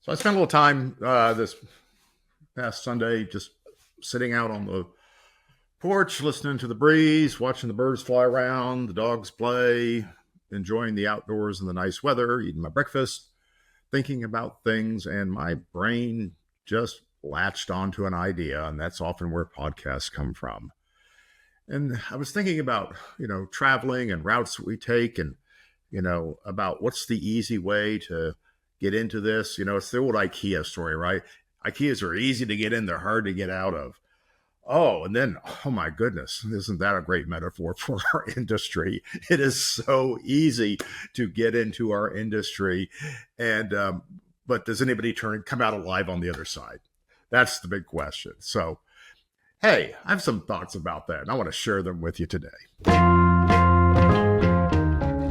So I spent a little time this past Sunday just sitting out on the porch, listening to the breeze, watching the birds fly around, the dogs play, enjoying the outdoors and the nice weather, eating my breakfast, thinking about things, and my brain just latched onto an idea, and that's often where podcasts come from. And I was thinking about, traveling and routes that we take and, about what's the easy way to get into this. It's the old IKEA story, right? IKEAs are easy to get in, they're hard to get out of. Oh, and then, oh my goodness, isn't that a great metaphor for our industry? It is so easy to get into our industry. And, but does anybody come out alive on the other side? That's the big question. So, hey, I have some thoughts about that, and I want to share them with you today.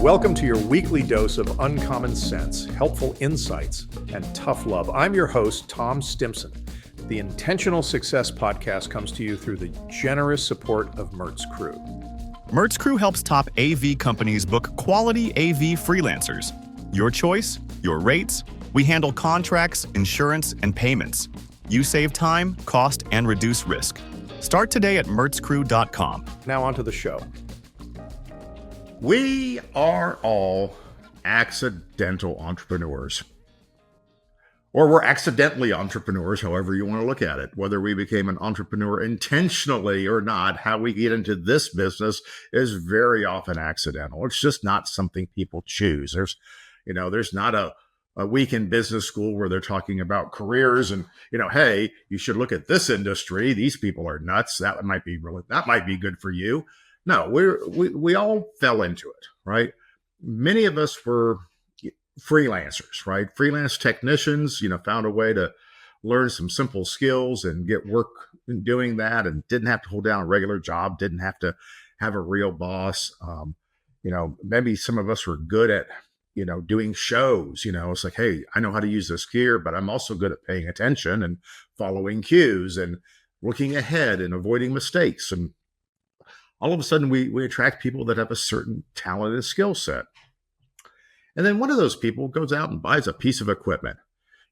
Welcome to your weekly dose of uncommon sense, helpful insights, and tough love. I'm your host, Tom Stimson. The Intentional Success Podcast comes to you through the generous support of Mertz Crew. Mertz Crew helps top AV companies book quality AV freelancers. Your choice, your rates. We handle contracts, insurance, and payments. You save time, cost, and reduce risk. Start today at mertzcrew.com. Now on to the show. We are all accidental entrepreneurs. Or we're accidentally entrepreneurs, however you want to look at it. Whether we became an entrepreneur intentionally or not, how we get into this business is very often accidental. It's just not something people choose. There's not a week in business school where they're talking about careers and, hey, you should look at this industry. These people are nuts. That might be good for you. No, we all fell into it, right? Many of us were freelancers, right? Freelance technicians, found a way to learn some simple skills and get work in doing that, and didn't have to hold down a regular job, didn't have to have a real boss. Maybe some of us were good at, doing shows. It's like, hey, I know how to use this gear, but I'm also good at paying attention and following cues and looking ahead and avoiding mistakes. And all of a sudden we attract people that have a certain talented skill set. And then one of those people goes out and buys a piece of equipment.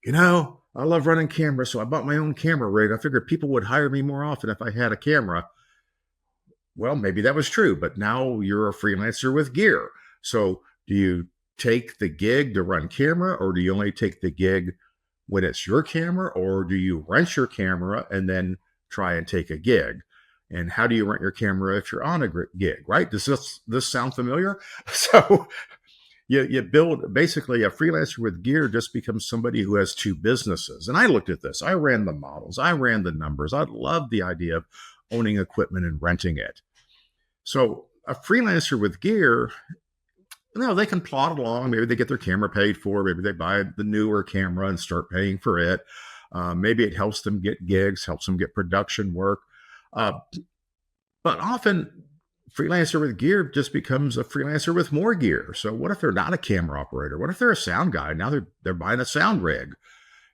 I love running cameras, so I bought my own camera rig. I figured people would hire me more often if I had a camera. Well, maybe that was true, but now you're a freelancer with gear. So do you take the gig to run camera, or do you only take the gig when it's your camera, or do you rent your camera and then try and take a gig? And how do you rent your camera if you're on a gig, right? Does this sound familiar? So you build, basically a freelancer with gear just becomes somebody who has two businesses. And I looked at this. I ran the models. I ran the numbers. I loved the idea of owning equipment and renting it. So a freelancer with gear, they can plod along. Maybe they get their camera paid for. Maybe they buy the newer camera and start paying for it. Maybe it helps them get gigs, helps them get production work. But often freelancer with gear just becomes a freelancer with more gear. So what if they're not a camera operator? What if they're a sound guy? Now they're buying a sound rig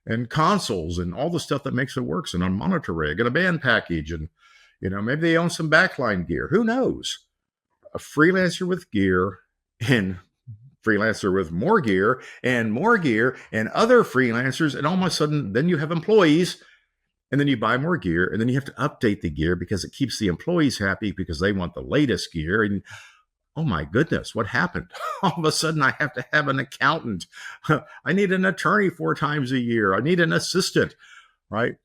and consoles and all the stuff that makes it works, and a monitor rig and a band package. And, maybe they own some backline gear. Who knows? A freelancer with gear and freelancer with more gear and other freelancers. And all of a sudden, then you have employees. And then you buy more gear, and then you have to update the gear because it keeps the employees happy because they want the latest gear. And oh my goodness, what happened? All of a sudden I have to have an accountant. I need an attorney 4 times a year. I need an assistant, right?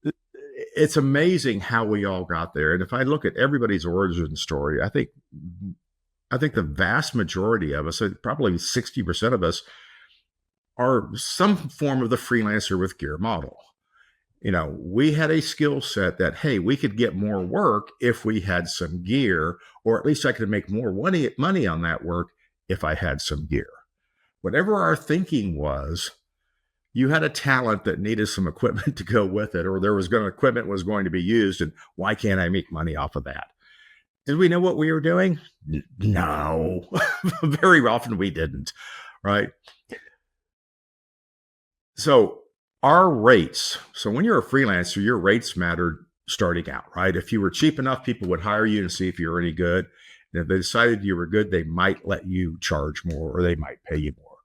It's amazing how we all got there. And if I look at everybody's origin story, I think the vast majority of us, probably 60% of us, are some form of the freelancer with gear model. We had a skill set that, hey, we could get more work if we had some gear, or at least I could make more money on that work if I had some gear. Whatever our thinking was, you had a talent that needed some equipment to go with it, or equipment was going to be used, and why can't I make money off of that? Did we know what we were doing? No. Very often we didn't, right? So our rates. So when you're a freelancer, your rates mattered starting out, right? If you were cheap enough, people would hire you and see if you were any good. And if they decided you were good, they might let you charge more, or they might pay you more.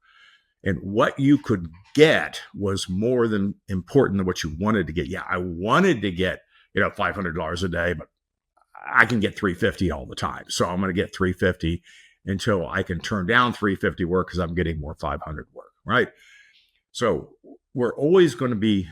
And what you could get was more than important than what you wanted to get. Yeah, I wanted to get, $500 a day, but I can get 350 all the time. So I'm going to get 350 until I can turn down 350 work because I'm getting more 500 work, right? So we're always going to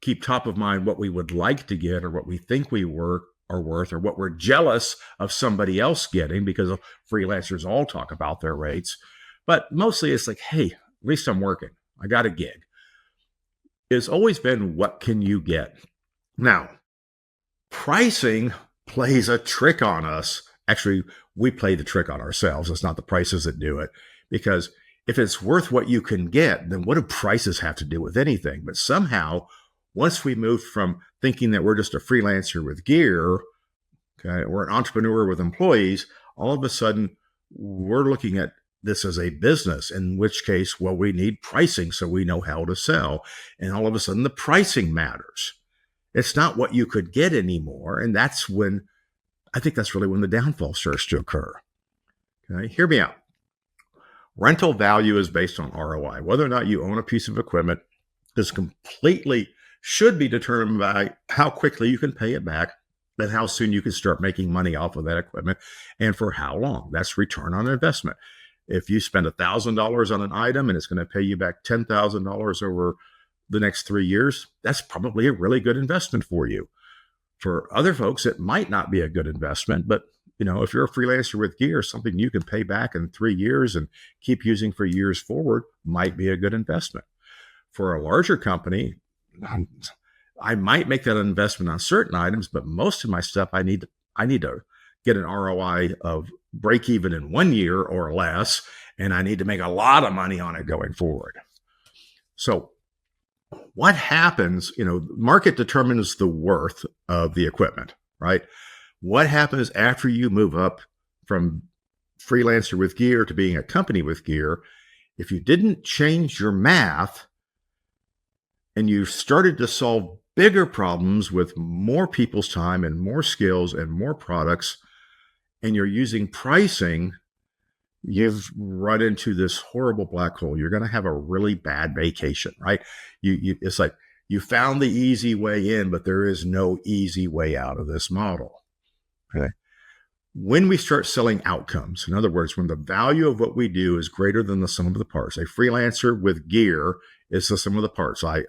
keep top of mind what we would like to get or what we think we are worth or what we're jealous of somebody else getting, because freelancers all talk about their rates. But mostly it's like, hey, at least I'm working. I got a gig. It's always been, what can you get? Now, pricing plays a trick on us. Actually, we play the trick on ourselves. It's not the prices that do it, because if it's worth what you can get, then what do prices have to do with anything? But somehow, once we move from thinking that we're just a freelancer with gear, okay, we're an entrepreneur with employees, all of a sudden we're looking at this as a business, in which case, well, we need pricing so we know how to sell. And all of a sudden the pricing matters. It's not what you could get anymore. And I think that's really when the downfall starts to occur. Okay, hear me out. Rental value is based on ROI. Whether or not you own a piece of equipment should be determined by how quickly you can pay it back and how soon you can start making money off of that equipment and for how long. That's return on investment. If you spend $1,000 on an item and it's going to pay you back $10,000 over the next 3 years, that's probably a really good investment for you. For other folks, it might not be a good investment, but if you're a freelancer with gear, something you can pay back in 3 years and keep using for years forward might be a good investment. For a larger company, I might make that investment on certain items, but most of my stuff, I need to get an ROI of break even in 1 year or less, and I need to make a lot of money on it going forward. So what happens, market determines the worth of the equipment, right? What happens after you move up from freelancer with gear to being a company with gear? If you didn't change your math and you started to solve bigger problems with more people's time and more skills and more products, and you're using pricing, you've run into this horrible black hole. You're going to have a really bad vacation, right? It's like you found the easy way in, but there is no easy way out of this model. Okay. When we start selling outcomes, in other words, when the value of what we do is greater than the sum of the parts, a freelancer with gear is the sum of the parts. I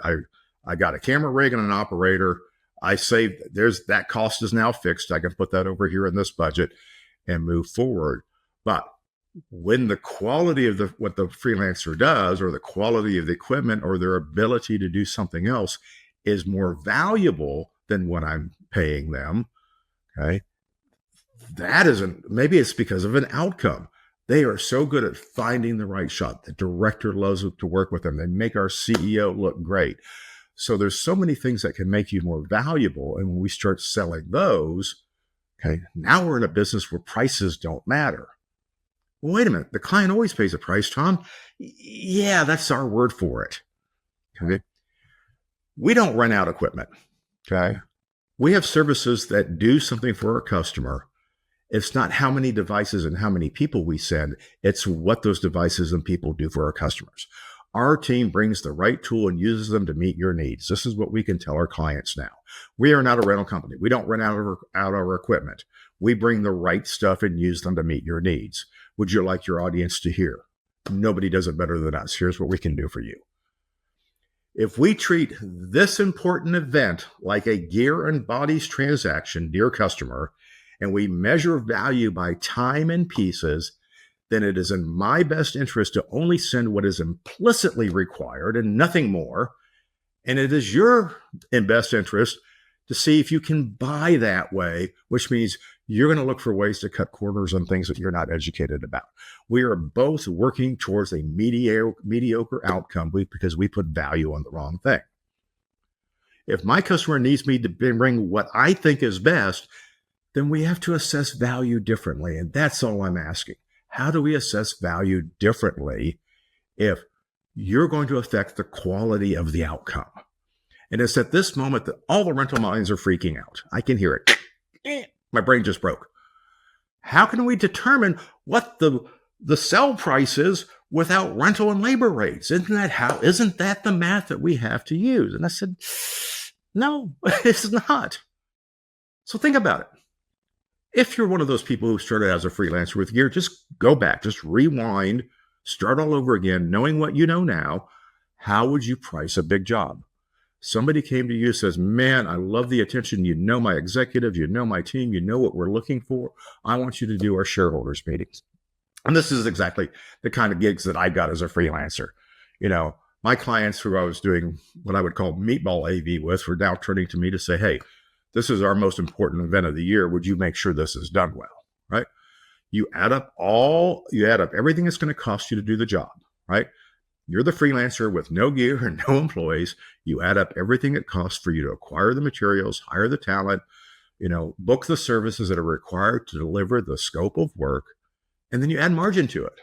got a camera rig and an operator. I saved, that cost is now fixed. I can put that over here in this budget and move forward. But when the quality of what the freelancer does, or the quality of the equipment, or their ability to do something else is more valuable than what I'm paying them, okay, maybe it's because of an outcome. They are so good at finding the right shot. The director loves to work with them. They make our CEO look great. So there's so many things that can make you more valuable. And when we start selling those, okay, now we're in a business where prices don't matter. Well, wait a minute. The client always pays a price, Tom. Yeah, that's our word for it. Okay. We don't rent out equipment. Okay. We have services that do something for our customer. It's not how many devices and how many people we send. It's what those devices and people do for our customers. Our team brings the right tool and uses them to meet your needs. This is what we can tell our clients now. We are not a rental company. We don't rent out our equipment. We bring the right stuff and use them to meet your needs. Would you like your audience to hear? Nobody does it better than us. Here's what we can do for you. If we treat this important event like a gear and bodies transaction, dear customer, and we measure value by time and pieces, then it is in my best interest to only send what is implicitly required and nothing more. And it is your best interest to see if you can buy that way, which means you're going to look for ways to cut corners on things that you're not educated about. We are both working towards a mediocre outcome because we put value on the wrong thing. If my customer needs me to bring what I think is best, then we have to assess value differently. And that's all I'm asking. How do we assess value differently if you're going to affect the quality of the outcome? And it's at this moment that all the rental minds are freaking out. I can hear it. My brain just broke. How can we determine what the sell price is without rental and labor rates. Isn't that the math that we have to use? And I said, no, it's not. So think about it. If you're one of those people who started as a freelancer with gear, just go back, just rewind, start all over again, knowing what you know now. How would you price a big job? Somebody came to you and says, man, I love the attention. You know my executive, you know my team, you know what we're looking for. I want you to do our shareholders meetings. And this is exactly the kind of gigs that I got as a freelancer. You know, my clients who I was doing what I would call meatball AV with were now turning to me to say, hey, this is our most important event of the year. Would you make sure this is done well, right? You add up everything it's going to cost you to do the job, right? You're the freelancer with no gear and no employees. You add up everything it costs for you to acquire the materials, hire the talent, book the services that are required to deliver the scope of work. And then you add margin to it.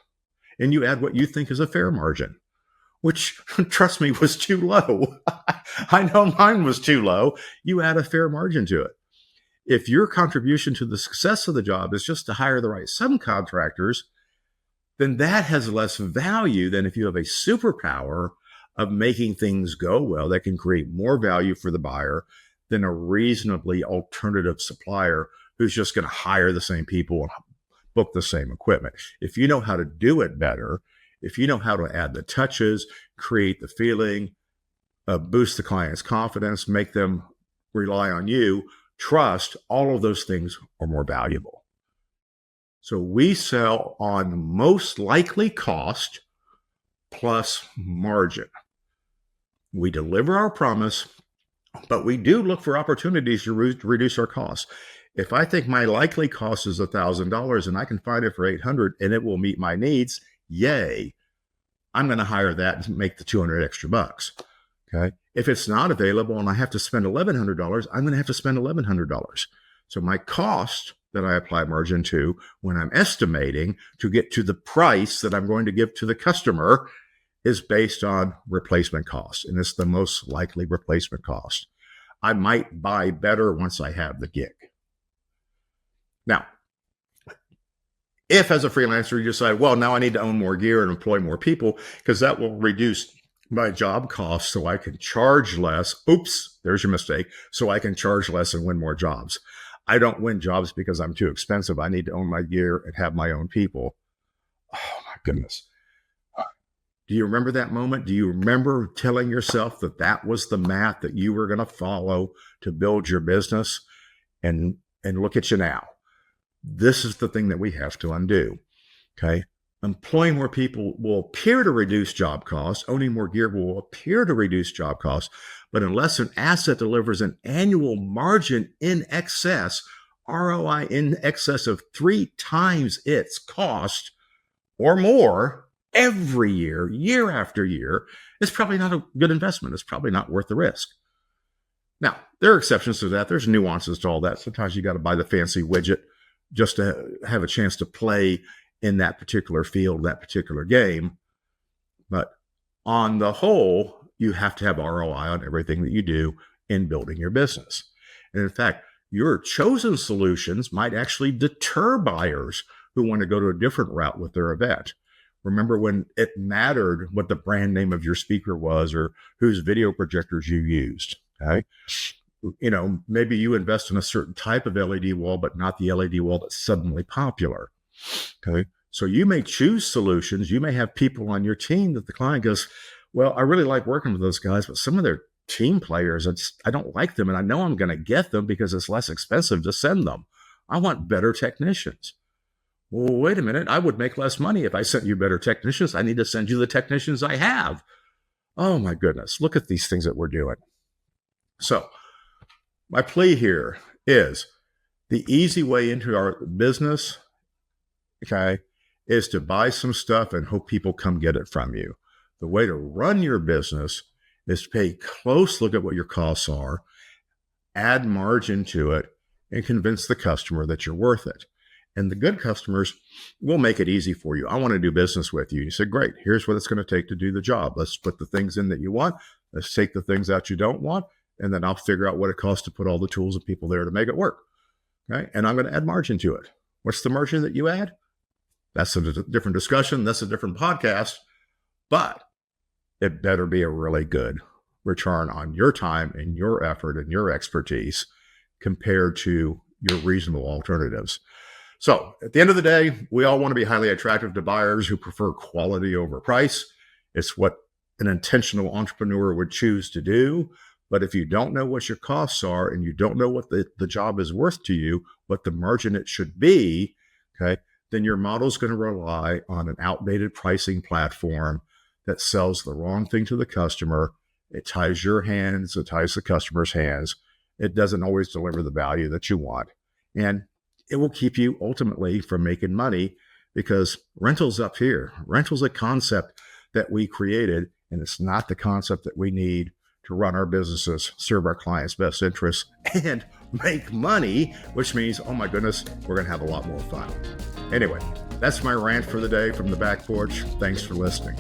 And you add what you think is a fair margin, which, trust me, was too low. I know mine was too low. You add a fair margin to it. If your contribution to the success of the job is just to hire the right subcontractors, then that has less value than if you have a superpower of making things go well that can create more value for the buyer than a reasonably alternative supplier who's just going to hire the same people and book the same equipment. If you know how to do it better, if you know how to add the touches, create the feeling, boost the client's confidence, make them rely on you, trust, all of those things are more valuable. So we sell on most likely cost plus margin. We deliver our promise, but we do look for opportunities to reduce our costs. If I think my likely cost is $1,000 and I can find it for $800 and it will meet my needs, yay, I'm going to hire that and make the $200 extra bucks. Okay. If it's not available and I have to spend $1,100, I'm going to have to spend $1,100. So my cost that I apply margin to when I'm estimating to get to the price that I'm going to give to the customer is based on replacement costs. And it's the most likely replacement cost. I might buy better once I have the gig. Now, if as a freelancer you decide, well, now I need to own more gear and employ more people because that will reduce my job costs so I can charge less. Oops, there's your mistake. So I can charge less and win more jobs. I don't win jobs because I'm too expensive. I need to own my gear and have my own people. Oh my goodness. Do you remember that moment? Do you remember telling yourself that that was the math that you were going to follow to build your business? And look at you now. This is the thing that we have to undo. Okay. Employing more people will appear to reduce job costs. Owning more gear will appear to reduce job costs. But unless an asset delivers an annual margin in excess, ROI in excess of 3 times its cost or more every year, year after year, it's probably not a good investment. It's probably not worth the risk. Now, there are exceptions to that. There's nuances to all that. Sometimes you got to buy the fancy widget just to have a chance to play in that particular field, that particular game. But on the whole, you have to have ROI on everything that you do in building your business. And in fact, your chosen solutions might actually deter buyers who want to go to a different route with their event. Remember when it mattered what the brand name of your speaker was or whose video projectors you used, okay? Maybe you invest in a certain type of LED wall, but not the LED wall that's suddenly popular, okay? So you may choose solutions. You may have people on your team that the client goes, well, I really like working with those guys, but some of their team players, I don't like them. And I know I'm going to get them because it's less expensive to send them. I want better technicians. Well, wait a minute. I would make less money if I sent you better technicians. I need to send you the technicians I have. Oh my goodness. Look at these things that we're doing. So my plea here is the easy way into our business, okay, is to buy some stuff and hope people come get it from you. The way to run your business is to pay a close look at what your costs are, add margin to it, and convince the customer that you're worth it. And the good customers will make it easy for you. I want to do business with you. You said, great, here's what it's going to take to do the job. Let's put the things in that you want. Let's take the things out you don't want. And then I'll figure out what it costs to put all the tools and people there to make it work. Okay. And I'm going to add margin to it. What's the margin that you add? That's a different discussion. That's a different podcast, but it better be a really good return on your time and your effort and your expertise compared to your reasonable alternatives. So at the end of the day, we all want to be highly attractive to buyers who prefer quality over price. It's what an intentional entrepreneur would choose to do. But if you don't know what your costs are and you don't know what the job is worth to you, what the margin it should be, okay, then your model is going to rely on an outdated pricing platform that sells the wrong thing to the customer. It ties your hands, it ties the customer's hands. It doesn't always deliver the value that you want. And it will keep you ultimately from making money because rental's up here. Rental's a concept that we created, and it's not the concept that we need to run our businesses, serve our clients' best interests, and make money, which means, oh my goodness, we're going to have a lot more fun. Anyway, that's my rant for the day from the back porch. Thanks for listening.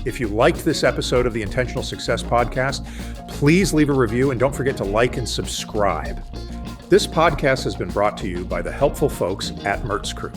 If you liked this episode of the Intentional Success Podcast, please leave a review and don't forget to like and subscribe. This podcast has been brought to you by the helpful folks at Mertz Crew.